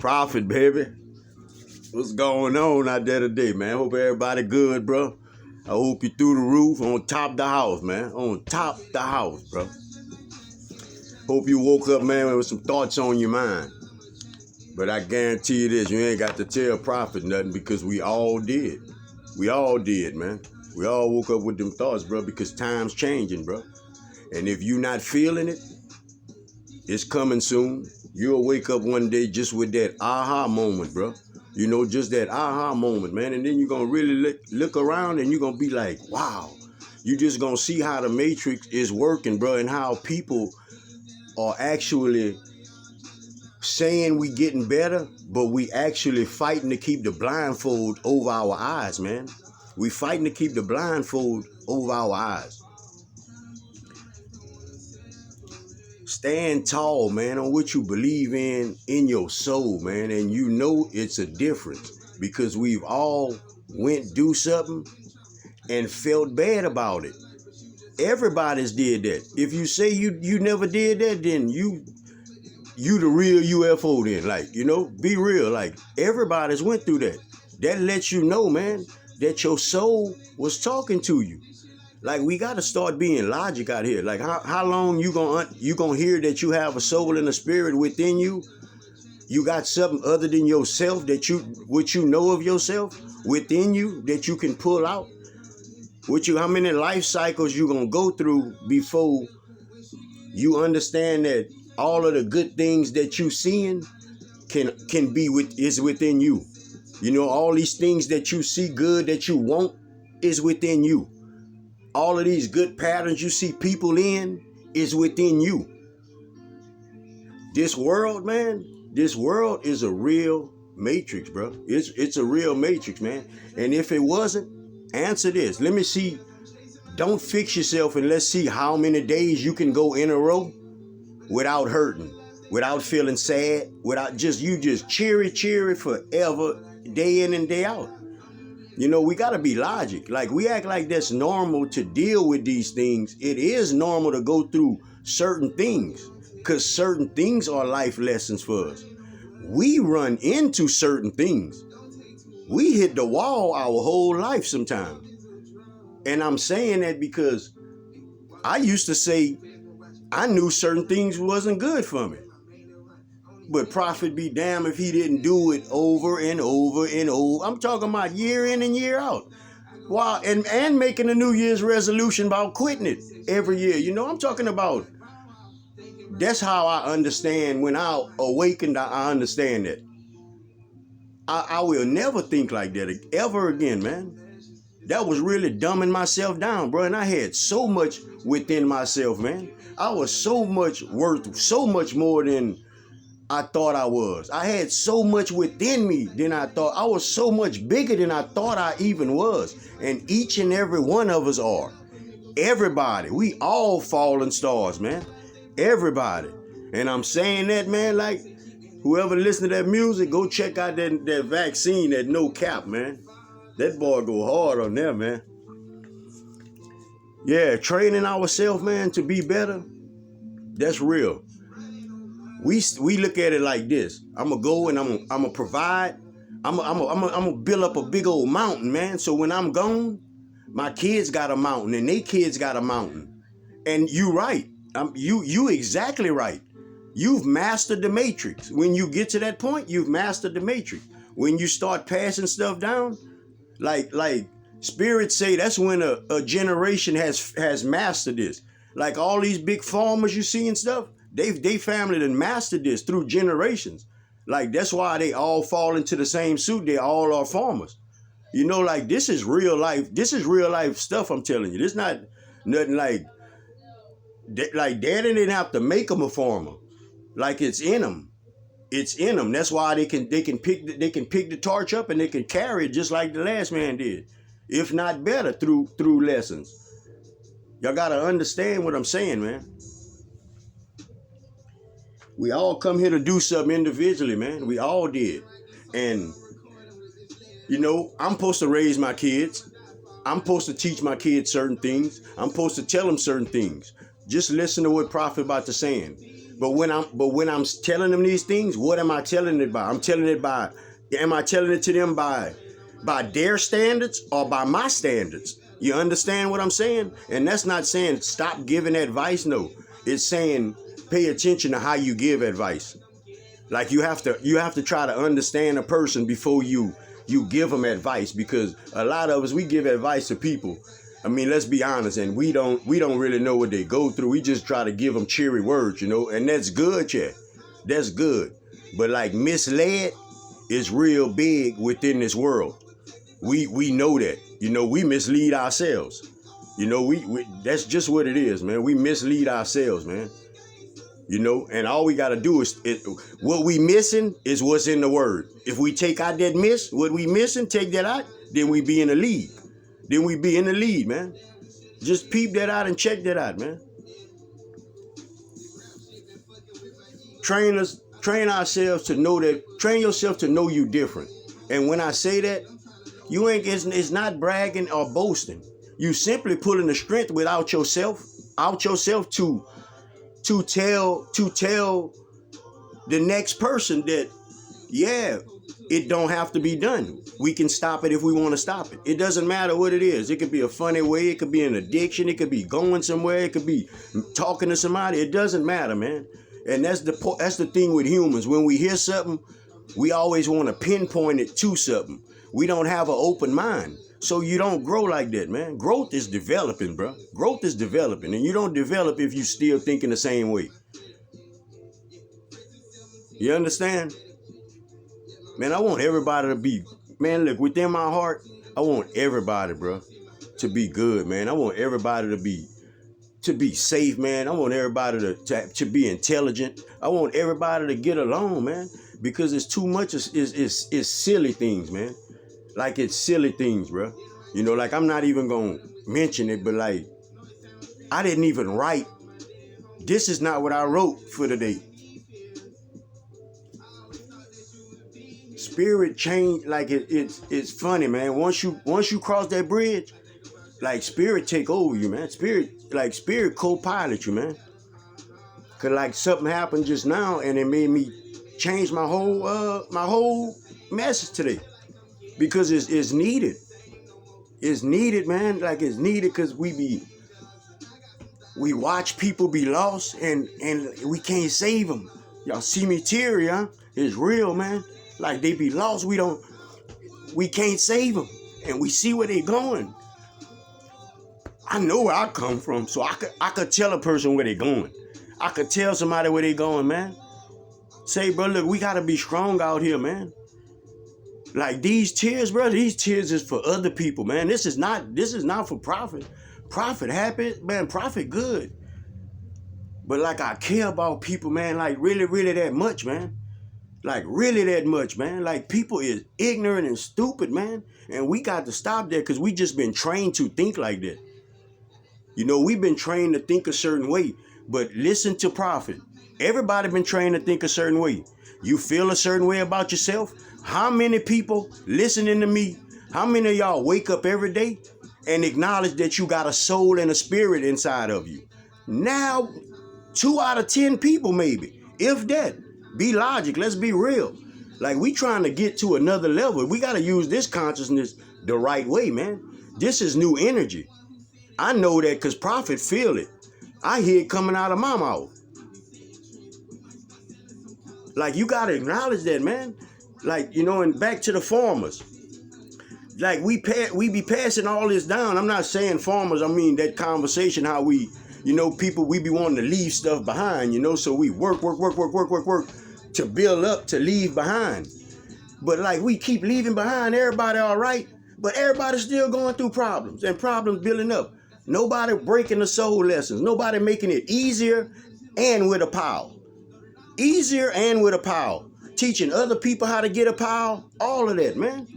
Prophet, baby. What's going on out there today, man? Hope everybody good, bro. I hope you through the roof, on top of the house, man. On top of the house, bro. Hope you woke up, man, with some thoughts on your mind. But I guarantee you this, you ain't got to tell Prophet nothing because we all did. We all did, man. We all woke up with them thoughts, bro, because time's changing, bro. And if you not feeling it, it's coming soon. You'll wake up one day just with that aha moment, bro. You know, just that aha moment, man. And then you're going to really look around and you're going to be like, wow. You just going to see how the Matrix is working, bro, and how people are actually saying we getting better, but we actually fighting to keep the blindfold over our eyes, man. We fighting to keep the blindfold over our eyes. Stand tall, man, on what you believe in your soul, man. And you know it's a difference because we've all went do something and felt bad about it. Everybody's did that. If you say you never did that, then you the real UFO then. Like, you know, be real. Like, everybody's went through that. That lets you know, man, that your soul was talking to you. Like, we got to start being logic out here. Like, how long you gonna hear that you have a soul and a spirit within you? You got something other than yourself that what you know of yourself within you that you can pull out? How many life cycles you gonna go through before you understand that all of the good things that you seeing is within you? You know, all these things that you see good that you want is within you. All of these good patterns you see people in is within you. This world, man, this world is a real matrix, bro. It's a real matrix, man. And if it wasn't, answer this. Let me see. Don't fix yourself and let's see how many days you can go in a row without hurting, without feeling sad, without just cheery forever, day in and day out. You know, we got to be logic. Like, we act like that's normal to deal with these things. It is normal to go through certain things because certain things are life lessons for us. We run into certain things. We hit the wall our whole life sometimes. And I'm saying that because I used to say I knew certain things wasn't good for me. But Prophet be damned if he didn't do it over and over and over. I'm talking about year in and year out. Wow, and making a New Year's resolution about quitting it every year. You know, I'm talking about, that's how I understand. When I awakened, I understand that. I will never think like that ever again, man. That was really dumbing myself down, bro. And I had so much within myself, man. I was so much worth, so much more than I thought I was. I had so much within me than I thought. I was so much bigger than I thought I even was. And each and every one of us are. Everybody. We all fallen stars, man. Everybody. And I'm saying that, man, like, whoever listen to that music, go check out that vaccine, that No Cap, man. That boy go hard on there, man. Yeah, training ourselves, man, to be better, that's real. We look at it like this. I'm gonna go and I'm gonna provide. I'm gonna build up a big old mountain, man. So when I'm gone, my kids got a mountain and they kids got a mountain. And you right. You exactly right. You've mastered the matrix. When you get to that point, you've mastered the matrix. When you start passing stuff down, like spirits say, that's when a generation has mastered this. Like all these big farmers you see and stuff, they family done mastered this through generations. Like, that's why they all fall into the same suit. They all are farmers. You know, like, this is real life. This is real life stuff, I'm telling you. This not nothing like daddy didn't have to make them a farmer. Like, it's in them. It's in them. That's why they can pick the torch up and they can carry it just like the last man did, if not better, through lessons. Y'all gotta understand what I'm saying, man. We all come here to do something individually, man. We all did. And, you know, I'm supposed to raise my kids. I'm supposed to teach my kids certain things. I'm supposed to tell them certain things. Just listen to what Prophet about to saying. But when I'm telling them these things, what am I telling it by? I'm telling it by, am I telling it to them by their standards or by my standards? You understand what I'm saying? And that's not saying stop giving advice. No, it's saying pay attention to how you give advice. Like you have to try to understand a person before you give them advice, because a lot of us, we give advice to people. I mean, let's be honest, and we don't really know what they go through. We just try to give them cheery words, and that's good, yeah, that's good. But like misled is real big within this world. We know that, we mislead ourselves. We that's just what it is, man. We mislead ourselves, man. And all we got to do is what we missing is what's in the word. If we take out that miss, what we missing, take that out, then we be in the lead. Then we be in the lead, man. Just peep that out and check that out, man. Train ourselves to know that. Train yourself to know you different. And when I say that, it's not bragging or boasting. You simply pulling the strength without yourself, to tell the next person that, yeah, it don't have to be done. We can stop it if we want to stop it. It doesn't matter what it is. It could be a funny way. It could be an addiction. It could be going somewhere. It could be talking to somebody. It doesn't matter, man. And that's the thing with humans. When we hear something, we always want to pinpoint it to something. We don't have an open mind. So you don't grow like that, man. Growth is developing, bro. Growth is developing. And you don't develop if you still thinking the same way. You understand? Man, I want everybody to be, man, look, within my heart, I want everybody, bro, to be good, man. I want everybody to be safe, man. I want everybody to be intelligent. I want everybody to get along, man, because it's too much. It's silly things, man. Like, it's silly things, bro. Like, I'm not even going to mention it, but like, I didn't even write. This is not what I wrote for today. Spirit change, like it's funny, man. Once you cross that bridge, like spirit take over you, man. Spirit co-pilot you, man. Cause like something happened just now and it made me change my whole message today. Because it's needed. It's needed, man. Like, it's needed because we watch people be lost and we can't save them. Y'all see me teary, huh? It's real, man. Like, they be lost. We can't save them. And we see where they going. I know where I come from, so I could tell a person where they going. I could tell somebody where they going, man. Say, bro, look, we gotta be strong out here, man. Like, these tears, bro, these tears is for other people, man. This is not for profit. Profit happy, man, profit good. But like, I care about people, man, like really, really that much, man. Like, really that much, man. Like, people is ignorant and stupid, man. And we got to stop that because we just been trained to think like that. We've been trained to think a certain way. But listen to Prophet. Everybody been trained to think a certain way. You feel a certain way about yourself. How many people listening to me, how many of y'all wake up every day and acknowledge that you got a soul and a spirit inside of you? Now, 2 out of 10 people maybe, if that. Be logic. Let's be real. Like, we trying to get to another level. We got to use this consciousness the right way, man. This is new energy. I know that because Prophet feel it. I hear it coming out of my mouth. Like, you got to acknowledge that, man. Like, and back to the farmers. Like, we be passing all this down. I'm not saying farmers. I mean that conversation, how we, people, we be wanting to leave stuff behind, so we work to build up to leave behind. But like, we keep leaving behind everybody all right, but everybody's still going through problems and problems building up. Nobody breaking the soul lessons. Nobody making it easier and with a power. Easier and with a power. Teaching other people how to get a power. All of that, man.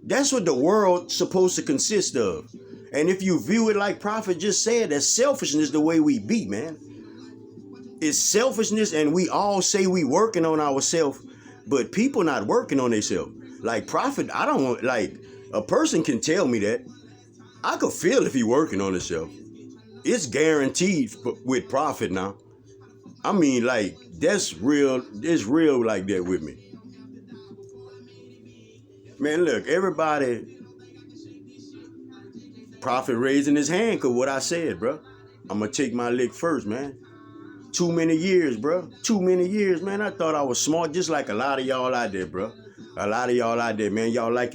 That's what the world's supposed to consist of. And if you view it like Prophet just said, that's selfishness the way we be, man. It's selfishness, and we all say we working on ourselves, but people not working on themselves. Like Prophet, I don't want, like, a person can tell me that. I could feel if he working on himself. It's guaranteed with Prophet now. I mean, like, that's real. It's real like that with me. Man, look, everybody, Prophet raising his hand because what I said, bro. I'm going to take my lick first, man. Too many years, bro. Too many years, man. I thought I was smart, just like a lot of y'all out there, bro. A lot of y'all out there, man. Y'all like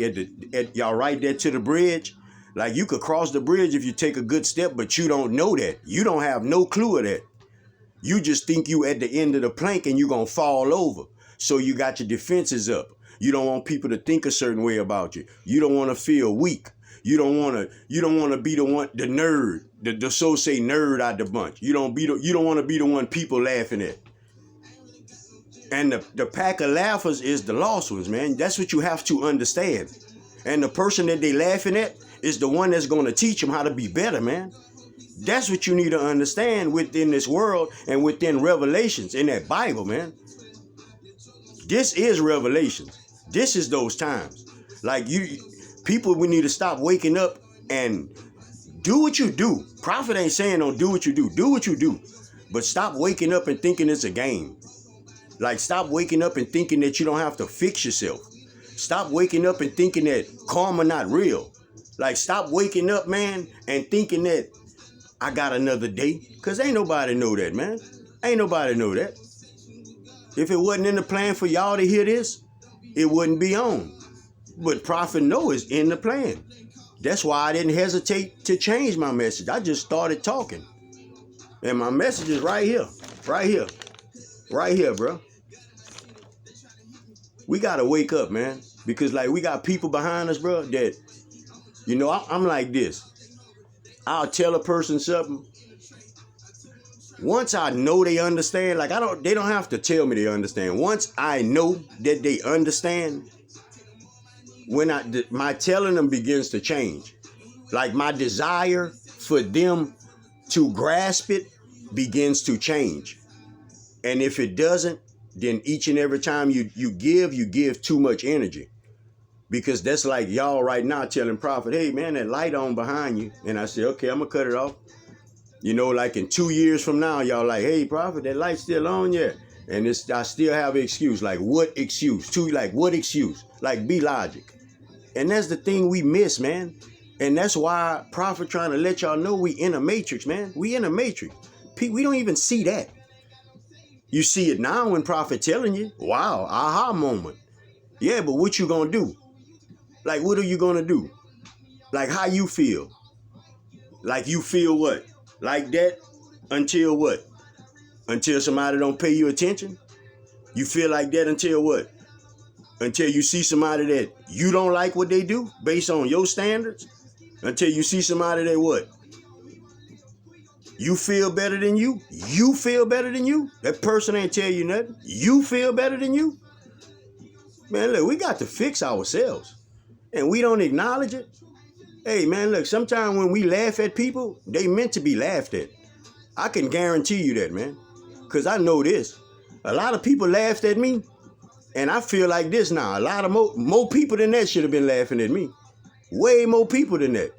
y'all right there to the bridge. Like, you could cross the bridge if you take a good step, but you don't know that. You don't have no clue of that. You just think you at the end of the plank and you're going to fall over. So you got your defenses up. You don't want people to think a certain way about you. You don't want to feel weak. You don't want to be the nerd, the so-say nerd out the bunch. You don't want to be the one people laughing at. And the pack of laughers is the lost ones, man. That's what you have to understand. And the person that they laughing at is the one that's going to teach them how to be better, man. That's what you need to understand within this world and within Revelations in that Bible, man. This is Revelations. This is those times. Like, people, we need to stop waking up and do what you do. Prophet ain't saying don't do what you do. Do what you do. But stop waking up and thinking it's a game. Like, stop waking up and thinking that you don't have to fix yourself. Stop waking up and thinking that karma not real. Like, stop waking up, man, and thinking that I got another day. Because ain't nobody know that, man. Ain't nobody know that. If it wasn't in the plan for y'all to hear this, it wouldn't be on. But Prophet know it's in the plan. That's why I didn't hesitate to change my message. I just started talking. And my message is right here. Right here. Right here, bro. We got to wake up, man. Because, like, we got people behind us, bro, that, you know, I'm like this. I'll tell a person something. Once I know they understand, like, they don't have to tell me they understand. Once I know that they understand, when my telling them begins to change. Like, my desire for them to grasp it begins to change. And if it doesn't, then each and every time you give too much energy. Because that's like y'all right now telling Prophet, hey, man, that light on behind you. And I say, okay, I'm going to cut it off. You know, like in 2 years from now, y'all like, hey, Prophet, that light's still on yet? And I still have an excuse. Like, what excuse? What excuse? Like, be logic. And that's the thing we miss, man. And that's why Prophet trying to let y'all know we in a matrix, man. We in a matrix. We don't even see that. You see it now when Prophet telling you, wow, aha moment. Yeah, but what you going to do? Like, what are you going to do? Like, how you feel? Like, you feel what? Like that until what? Until somebody don't pay you attention? You feel like that until what? Until you see somebody that you don't like what they do based on your standards? Until you see somebody that what? You feel better than you? You feel better than you? That person ain't tell you nothing. You feel better than you? Man, look, we got to fix ourselves. And we don't acknowledge it. Hey, man, look, sometimes when we laugh at people, they meant to be laughed at. I can guarantee you that, man. Because I know this. A lot of people laughed at me. And I feel like this now. A lot of more people than that should have been laughing at me. Way more people than that.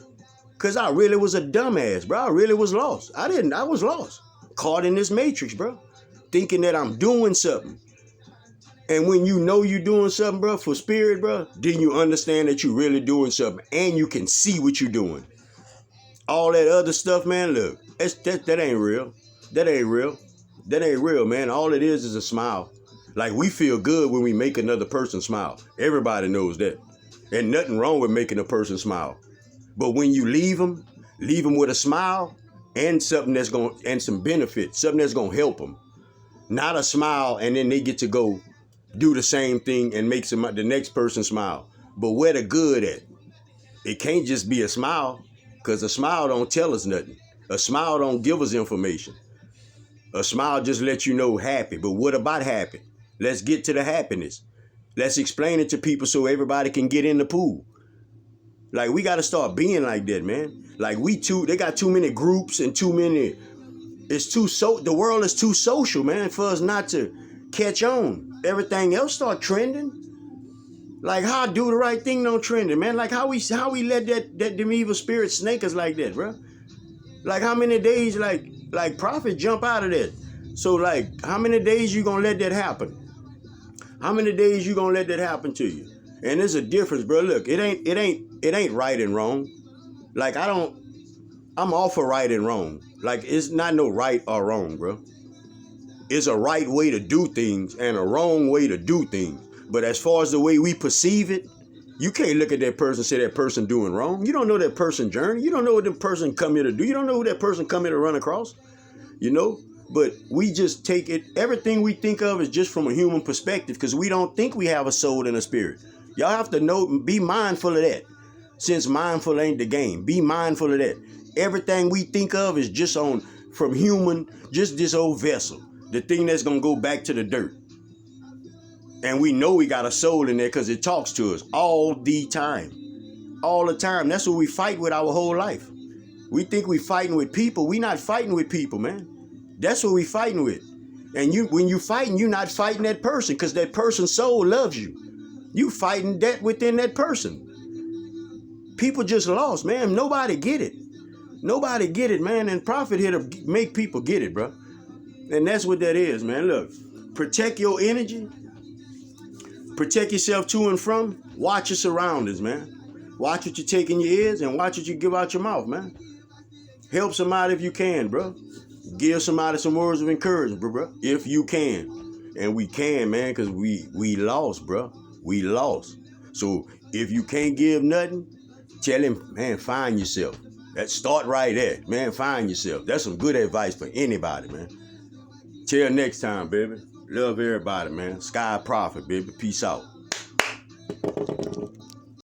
Because I really was a dumbass, bro. I really was lost. I was lost. Caught in this matrix, bro. Thinking that I'm doing something. And when you know you're doing something, bro, for spirit, bro, then you understand that you're really doing something. And you can see what you're doing. All that other stuff, man, look, that ain't real. That ain't real. That ain't real, man. All it is a smile. Like, we feel good when we make another person smile. Everybody knows that. And nothing wrong with making a person smile. But when you leave them with a smile and something and some benefit, something that's going to help them. Not a smile and then they get to go do the same thing and make the next person smile. But where the good at? It can't just be a smile, because a smile don't tell us nothing. A smile don't give us information. A smile just lets you know happy. But what about happy? Let's get to the happiness. Let's explain it to people so everybody can get in the pool. Like, we got to start being like that, man. Like, they got too many groups and too many. The world is too social, man, for us not to catch on. Everything else start trending. Like, how do the right thing don't trend, man? Like, how we let them evil spirits snake us like that, bro? Like, how many days, like Prophet jump out of that? So like, how many days you gonna let that happen? How many days you gonna let that happen to you? And there's a difference, bro. Look, it ain't right and wrong. Like I'm all for right and wrong. Like it's not no right or wrong, bro. It's a right way to do things and a wrong way to do things. But as far as the way we perceive it, you can't look at that person and say that person doing wrong. You don't know that person's journey. You don't know what that person come here to do. You don't know who that person come here to run across. You know? But we just take it, everything we think of is just from a human perspective because we don't think we have a soul and a spirit. Y'all have to know, be mindful of that. Since mindful ain't the game, be mindful of that. Everything we think of is just from human, just this old vessel. The thing that's going to go back to the dirt. And we know we got a soul in there because it talks to us all the time. All the time. That's what we fight with our whole life. We think we fighting with people. We not fighting with people, man. That's what we fighting with. And when you fighting, you're not fighting that person because that person's soul loves you. You fighting that within that person. People just lost, man. Nobody get it. Nobody get it, man. And Prophet here to make people get it, bro. And that's what that is, man. Look, protect your energy. Protect yourself to and from. Watch your surroundings, man. Watch what you take in your ears and watch what you give out your mouth, man. Help somebody if you can, bro. Give somebody some words of encouragement, bro. If you can. And we can, man, because we lost, bro. We lost. So if you can't give nothing, tell him, man, find yourself. Start right there. Man, find yourself. That's some good advice for anybody, man. Till next time, baby. Love everybody, man. Sky Prophet, baby. Peace out.